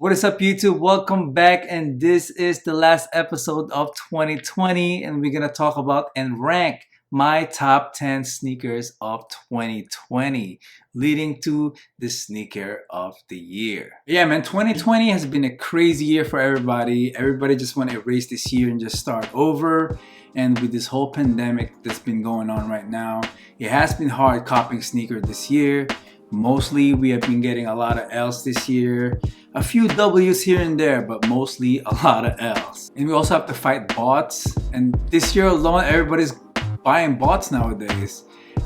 What is up, YouTube? Welcome back, and this is the last episode of 2020, and we're gonna talk about and rank my top 10 sneakers of 2020, leading to the sneaker of the year. Yeah, man, 2020 has been a crazy year for everybody. Everybody just want to erase this year and just start over. And with this whole pandemic that's been going on right now, it has been hard copying sneakers this year. Mostly we have been getting a lot of L's this year, a few W's here and there, but mostly a lot of L's. And we also have to fight bots. And this year alone, everybody's buying bots nowadays.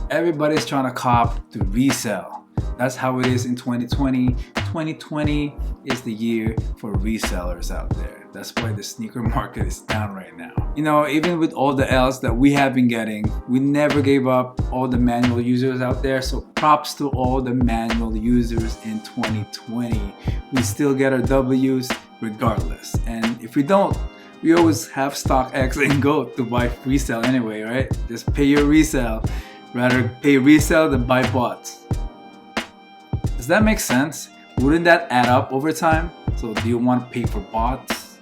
Everybody's trying to cop to resell. That's how it is in 2020. 2020 is the year for resellers out there. That's why the sneaker market is down right now. You know, even with all the L's that we have been getting, we never gave up all the manual users out there. So props to all the manual users in 2020. We still get our W's regardless. And if we don't, we always have StockX and Go to buy resale anyway, right? Just pay your resale. Rather pay resale than buy bots. Does that make sense? Wouldn't that add up over time? So do you want to pay for bots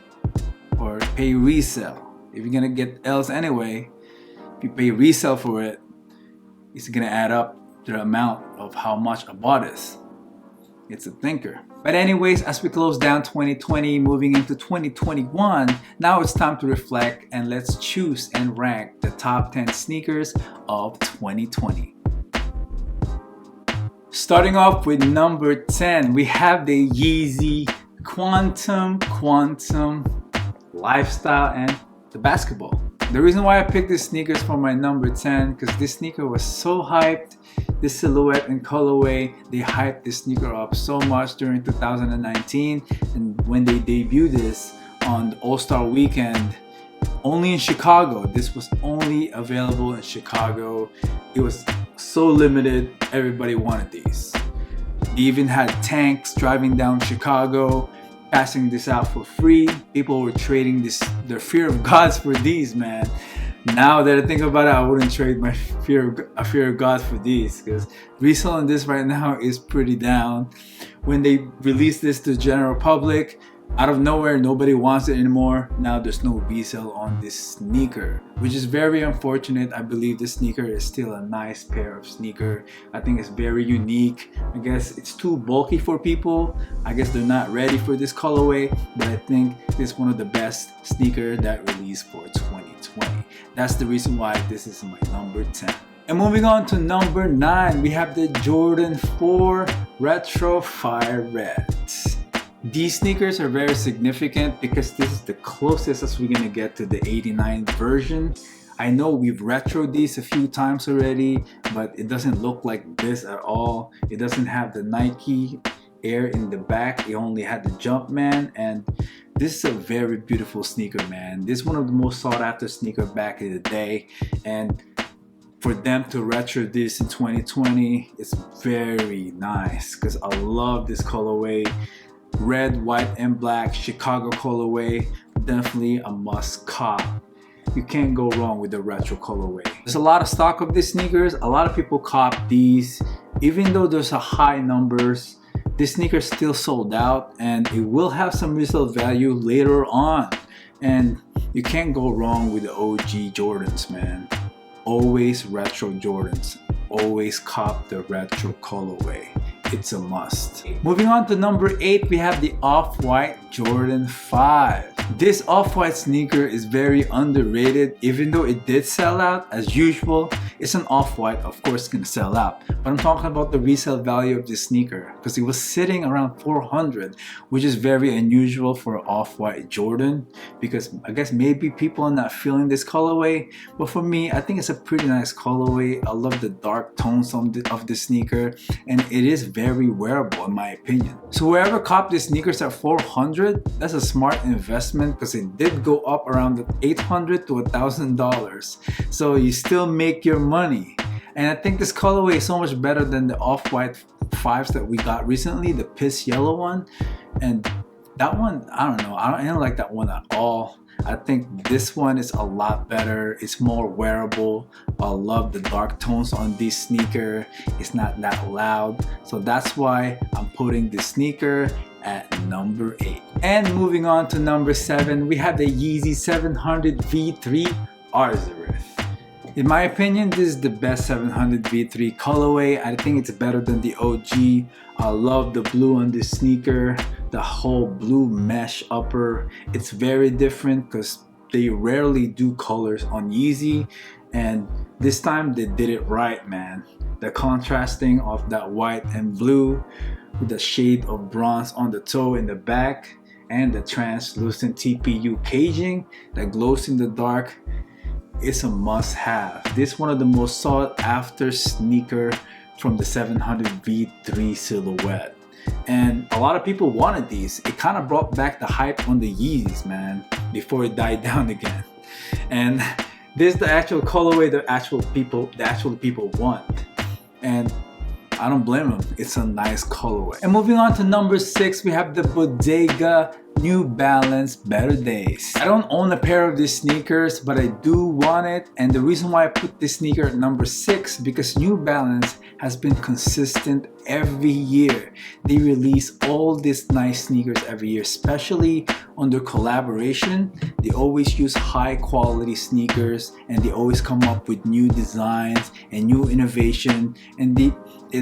or pay resale? If you're gonna get L's anyway, if you pay resale for it, it's gonna add up to the amount of how much a bot is. It's a thinker. But anyways, as we close down 2020, moving into 2021, now it's time to reflect and let's choose and rank the top 10 sneakers of 2020. Starting off with number 10, we have the Yeezy Quantum Lifestyle and the basketball. The reason why I picked this sneakers for my number 10, because this sneaker was so hyped. This silhouette and colorway, they hyped this sneaker up so much during 2019, and when they debuted this on the All-Star weekend, only in Chicago. This was only available in Chicago. It was so limited, everybody wanted these. They even had tanks driving down Chicago, passing this out for free. People were trading their fear of gods for these, man. Now that I think about it, I wouldn't trade my fear of God for these, because reselling this right now is pretty down. When they released this to the general public, out of nowhere, nobody wants it anymore. Now there's no resale on this sneaker, which is very unfortunate. I believe this sneaker is still a nice pair of sneaker. I think it's very unique. I guess it's too bulky for people. I guess they're not ready for this colorway, but I think this is one of the best sneakers that released for 2020. That's the reason why this is my number 10. And moving on to number 9, we have the Jordan 4 Retro Fire Red. These sneakers are very significant because this is the closest as we're gonna get to the 89 version. I know we've retroed these a few times already, but it doesn't look like this at all. It doesn't have the Nike Air in the back. It only had the Jumpman, and this is a very beautiful sneaker, man. This is one of the most sought after sneaker back in the day, and for them to retro this in 2020, it's very nice because I love this colorway. Red, white, and black Chicago colorway, definitely a must cop. You can't go wrong with the retro colorway. There's a lot of stock of these sneakers. A lot of people cop these. Even though there's a high numbers, this sneaker still sold out, and it will have some resale value later on. And you can't go wrong with the OG Jordans, man. Always retro Jordans. Always cop the retro colorway. It's a must. Moving on to number 8, we have the OffWhite Jordan 5. This OffWhite sneaker is very underrated, even though it did sell out as usual. It's an OffWhite, of course it's gonna sell out. But I'm talking about the resale value of this sneaker because it was sitting around 400, which is very unusual for an OffWhite Jordan because I guess maybe people are not feeling this colorway. But for me, I think it's a pretty nice colorway. I love the dark tones of this sneaker, and it is very wearable in my opinion. So whoever copped these sneakers at 400, that's a smart investment because it did go up around the $800 to $1,000. So you still make your money. And I think this colorway is so much better than the Off-White 5s that we got recently, the piss yellow one. And that one, I don't know, I don't like that one at all. I think this one is a lot better. It's more wearable. I love the dark tones on this sneaker. It's not that loud. So that's why I'm putting this sneaker at number 8. And moving on to number 7, we have the Yeezy 700 V3 Arzareth. In my opinion, this is the best 700 V3 colorway. I think it's better than the OG. I love the blue on this sneaker, the whole blue mesh upper. It's very different because they rarely do colors on Yeezy, and this time they did it right, man. The contrasting of that white and blue with the shade of bronze on the toe in the back, and the translucent TPU caging that glows in the dark. It's a must-have. This is one of the most sought-after sneaker from the 700 V3 silhouette, and a lot of people wanted these. It kind of brought back the hype on the Yeezys, man, before it died down again. And this is the actual colorway the actual people want, and I don't blame them. It's a nice colorway. And moving on to number 6, we have the Bodega New Balance Better Days. I don't own a pair of these sneakers, but I do want it. And the reason why I put this sneaker at number 6, because New Balance has been consistent every year. They release all these nice sneakers every year, especially on their collaboration. They always use high quality sneakers, and they always come up with new designs and new innovation, and it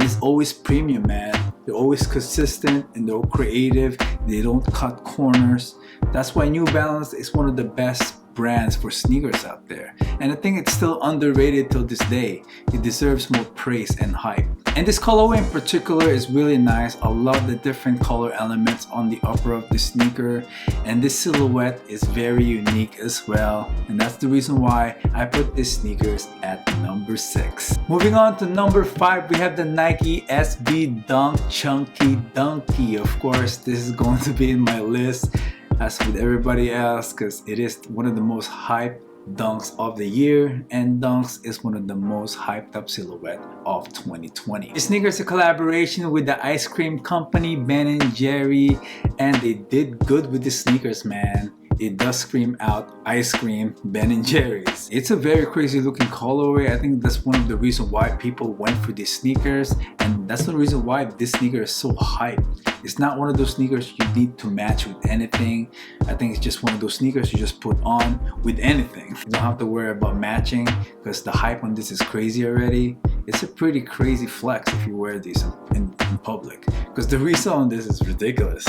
is always premium, man. They're always consistent and they're creative. They don't cut corners. That's why New Balance is one of the best brands for sneakers out there, and I think it's still underrated till this day. It deserves more praise and hype. And this colorway in particular is really nice. I love the different color elements on the upper of the sneaker, and this silhouette is very unique as well, and that's the reason why I put these sneakers at number 6. Moving on to number 5, we have the Nike SB Dunk Chunky Dunky. Of course, this is going to be in my list as with everybody else, because it is one of the most hyped dunks of the year, and dunks is one of the most hyped up silhouette of 2020. This sneaker is a collaboration with the ice cream company Ben & Jerry, and they did good with the sneakers, man. It does scream out ice cream Ben & Jerry's. It's a very crazy looking colorway. I think that's one of the reasons why people went for these sneakers, and that's the reason why this sneaker is so hyped. It's not one of those sneakers you need to match with anything. I think it's just one of those sneakers you just put on with anything. You don't have to worry about matching, because the hype on this is crazy already. It's a pretty crazy flex if you wear these in public, because the resale on this is ridiculous.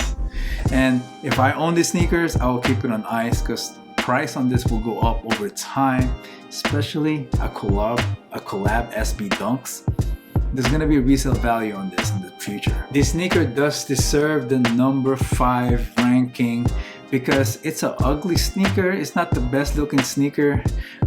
And if I own these sneakers, I will keep it on ice, because price on this will go up over time, especially a collab SB Dunks. There's gonna be resale value on this in the future. This sneaker does deserve the number 5 ranking, because it's an ugly sneaker. It's not the best looking sneaker,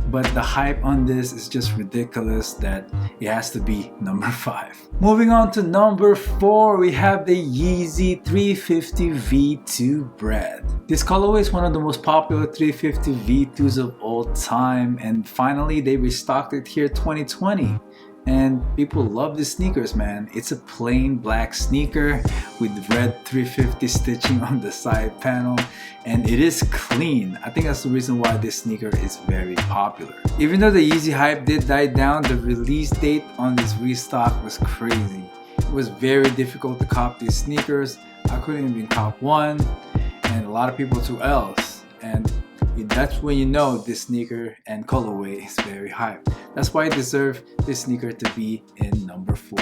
but the hype on this is just ridiculous that it has to be number 5. Moving on to number 4, we have the Yeezy 350 V2 Bread. This colorway is one of the most popular 350 V2s of all time, and finally they restocked it here 2020. And people love the sneakers, man. It's a plain black sneaker with red 350 stitching on the side panel, and it is clean. I think that's the reason why this sneaker is very popular. Even though the Yeezy hype did die down, the release date on this restock was crazy. It was very difficult to cop these sneakers. I couldn't even cop one, and a lot of people took L's. And that's when you know this sneaker and colorway is very hyped. That's why I deserve this sneaker to be in number 4.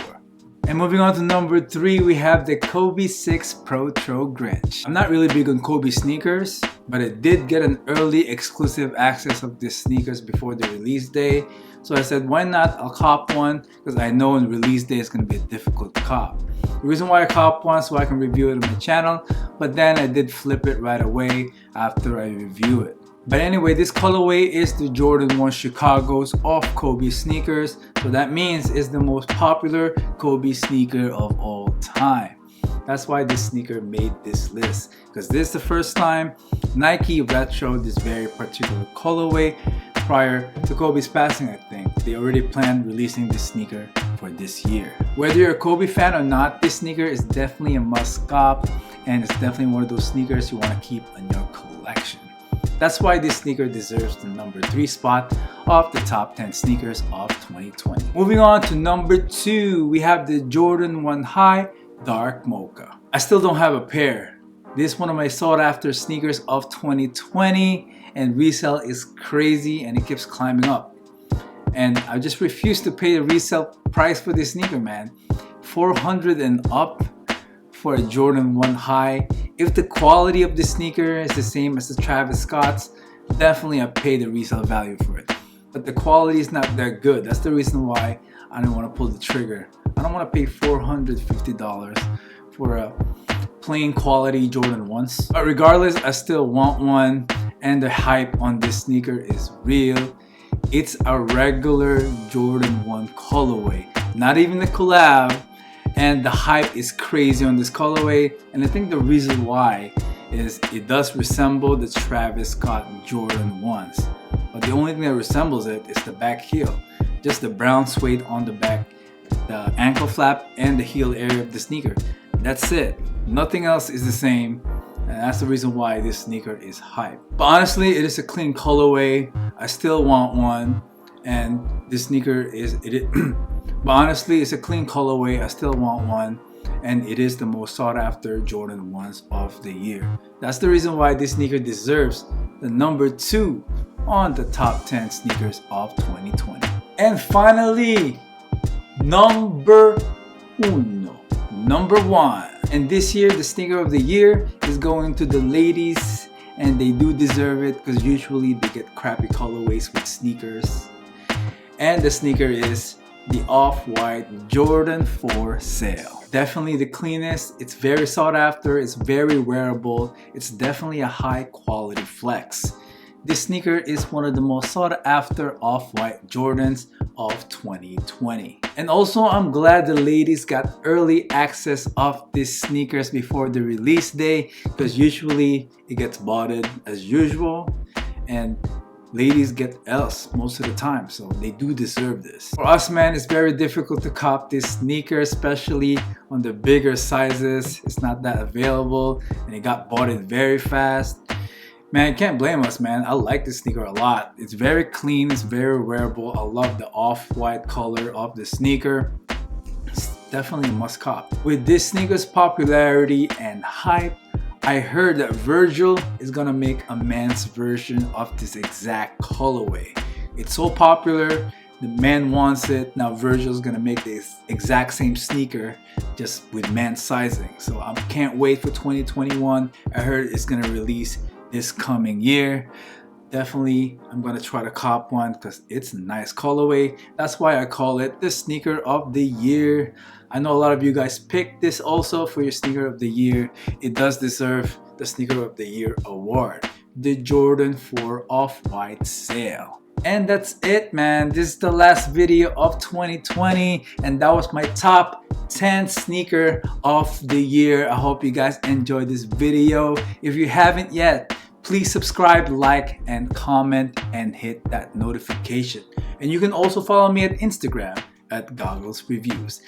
And moving on to number 3, we have the Kobe 6 Pro Tro Grinch. I'm not really big on Kobe sneakers, but I did get an early exclusive access of these sneakers before the release day. So I said, why not? I'll cop one, because I know on release day it's going to be a difficult cop. The reason why I cop one so I can review it on my channel, but then I did flip it right away after I review it. But anyway, this colorway is the Jordan 1 Chicago's off Kobe sneakers, so that means it's the most popular Kobe sneaker of all time. That's why this sneaker made this list, because this is the first time Nike retroed this very particular colorway. Prior to Kobe's passing, I think they already planned releasing this sneaker for this year. Whether you're a Kobe fan or not, this sneaker is definitely a must cop, and it's definitely one of those sneakers you want to keep in your collection. That's why this sneaker deserves the number 3 spot of the top 10 sneakers of 2020. Moving on to number 2, we have the Jordan 1 High Dark Mocha. I still don't have a pair, This is one of my sought after sneakers of 2020, and resale is crazy and it keeps climbing up. And I just refuse to pay the resale price for this sneaker, man. $400 and up for a Jordan 1 high. If the quality of the sneaker is the same as the Travis Scott's, definitely I pay the resale value for it. But the quality is not that good. That's the reason why I don't want to pull the trigger. I don't want to pay $450 for a plain quality Jordan 1s. But regardless, I still want one, and the hype on this sneaker is real. It's a regular Jordan 1 colorway, not even a collab, and the hype is crazy on this colorway. And I think the reason why is it does resemble the Travis Scott Jordan 1s, but the only thing that resembles it is the back heel, just the brown suede on the back, the ankle flap, and the heel area of the sneaker. That's it. Nothing else is the same, and that's the reason why this sneaker is hype. But honestly, it is a clean colorway. I still want one, and this sneaker is but honestly, it's a clean colorway. I still want one, and it is the most sought after Jordan 1s of the year. That's the reason why this sneaker deserves the number 2 on the top 10 sneakers of 2020. And finally, number 1. And this year, the sneaker of the year is going to the ladies, and they do deserve it because usually they get crappy colorways with sneakers. And the sneaker is the OffWhite Jordan 4 Sail. Definitely the cleanest. It's very sought after. It's very wearable. It's definitely a high quality flex. This sneaker is one of the most sought after Off-White Jordans of 2020. And also, I'm glad the ladies got early access of these sneakers before the release day, because usually it gets botted as usual, and ladies get L's most of the time, so they do deserve this. For us, man, it's very difficult to cop this sneaker, especially on the bigger sizes. It's not that available, and it got botted very fast. Man, you can't blame us, man. I like this sneaker a lot. It's very clean, it's very wearable. I love the off-white color of the sneaker. It's definitely a must cop. With this sneaker's popularity and hype, I heard that Virgil is gonna make a men's version of this exact colorway. It's so popular, the man wants it. Now Virgil's gonna make this exact same sneaker just with men's sizing. So I can't wait for 2021. I heard it's gonna release this coming year. Definitely I'm gonna try to cop one because it's a nice colorway. That's why I call it the sneaker of the year. I know a lot of you guys picked this also for your sneaker of the year. It does deserve the sneaker of the year award, the Jordan 4 Off-White Sail. And that's it, man. This is the last video of 2020, and that was my top 10 sneaker of the year. I hope you guys enjoyed this video. If you haven't yet, please subscribe, like, and comment, and hit that notification. And you can also follow me at Instagram at Goggles Reviews.